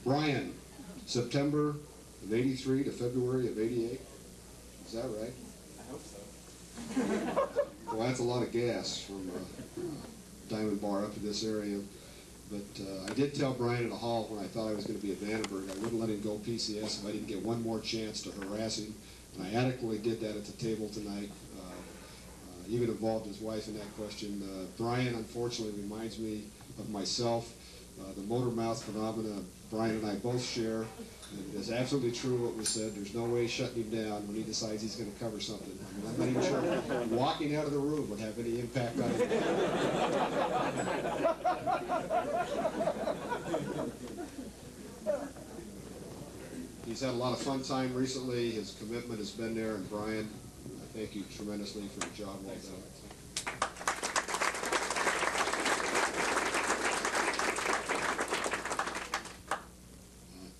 Brian, September of '83 to February of '88. Is that right? I hope so. Well, that's a lot of gas from Diamond Bar up to this area. But I did tell Brian in the hall when I thought I was going to be at Vandenberg, I wouldn't let him go PCS if I didn't get one more chance to harass him. And I adequately did that at the table tonight. Even involved his wife in that question. Brian, unfortunately, reminds me of myself. The motor mouth phenomena Brian and I both share. And it is absolutely true what was said. There's no way shutting him down when he decides he's going to cover something. I mean, I'm not even sure walking out of the room would have any impact on him. He's had a lot of fun time recently. His commitment has been there. And Brian, I thank you tremendously for the job well done.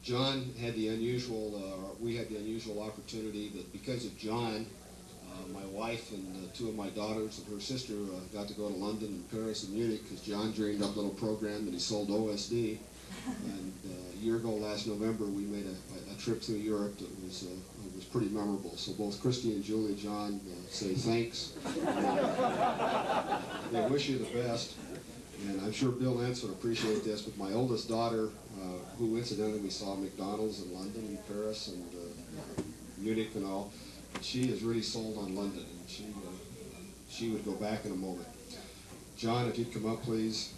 John had the unusual, we had the unusual opportunity that because of John, my wife and two of my daughters and her sister got to go to London and Paris and Munich because John dreamed up a little program that he sold OSD. And a year ago, last November, we made a trip through Europe that was pretty memorable. So both Christy and Julie, John, say thanks. They wish you the best. And I'm sure Bill Entz would appreciate this, but my oldest daughter, who incidentally we saw McDonald's in London and Paris and Munich and all, but she is really sold on London, and she would go back in a moment. John, if you'd come up, please.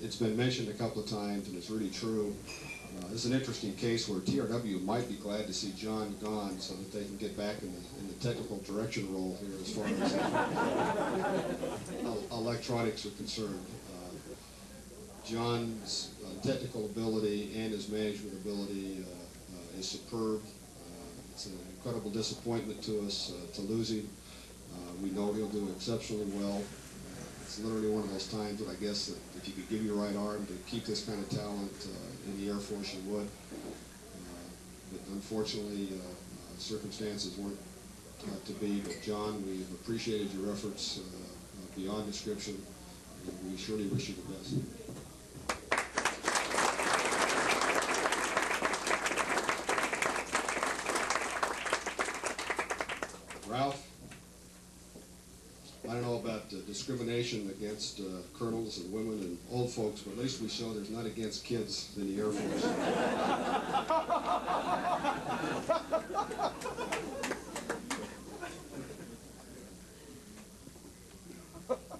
It's been mentioned a couple of times, and it's really true. This is an interesting case where TRW might be glad to see John gone so that they can get back in the technical direction role here as far as electronics are concerned. John's technical ability and his management ability is superb. It's an incredible disappointment to us to lose him. We know he'll do exceptionally well. It's literally one of those times that I guess that if you could give your right arm to keep this kind of talent in the Air Force, you would. But unfortunately, circumstances weren't to be. But John, we've appreciated your efforts beyond description, and we surely wish you the best. Ralph, I don't know about discrimination against colonels and women and old folks, but at least we show there's none against kids in the Air Force.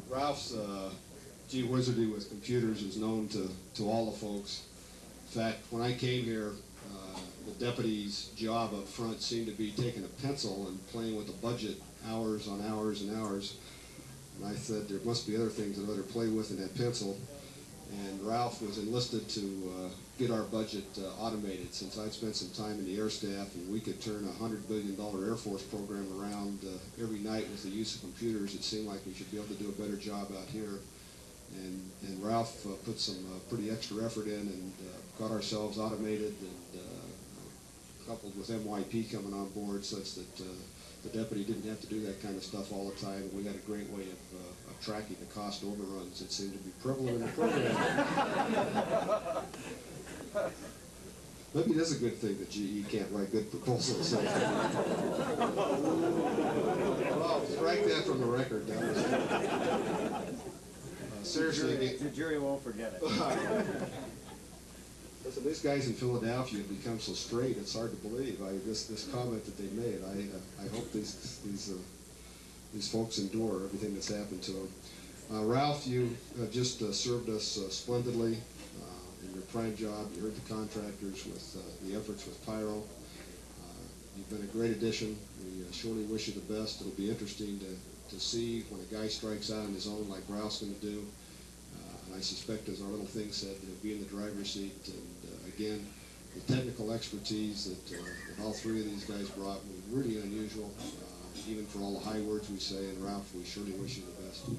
Ralph's gee whizzardy with computers is known to all the folks. In fact, when I came here, the deputy's job up front seemed to be taking a pencil and playing with the budget hours on hours and hours. And I said there must be other things I'd rather play with than that pencil. And Ralph was enlisted to get our budget automated, since I'd spent some time in the air staff and we could turn a $100 billion Air Force program around every night with the use of computers. It seemed like we should be able to do a better job out here. And Ralph put some pretty extra effort in and got ourselves automated, and coupled with MYEP coming on board such that the deputy didn't have to do that kind of stuff all the time. And we had a great way of tracking the cost overruns that seemed to be prevalent in the program. Maybe it is a good thing that GE can't write good proposals. Well, strike that from the record. Seriously, the jury won't forget it. Listen, these guys in Philadelphia have become so straight, it's hard to believe. This comment that they made, I hope these folks endure everything that's happened to them. Ralph, you just served us splendidly in your prime job. You heard the contractors with the efforts with Pyro. You've been a great addition. We surely wish you the best. It'll be interesting to see when a guy strikes out on his own like Ralph's going to do. And I suspect, as our little thing said, he'll be in the driver's seat. And again, the technical expertise that all three of these guys brought was really unusual, even for all the high words we say. And Ralph, we surely wish you the best.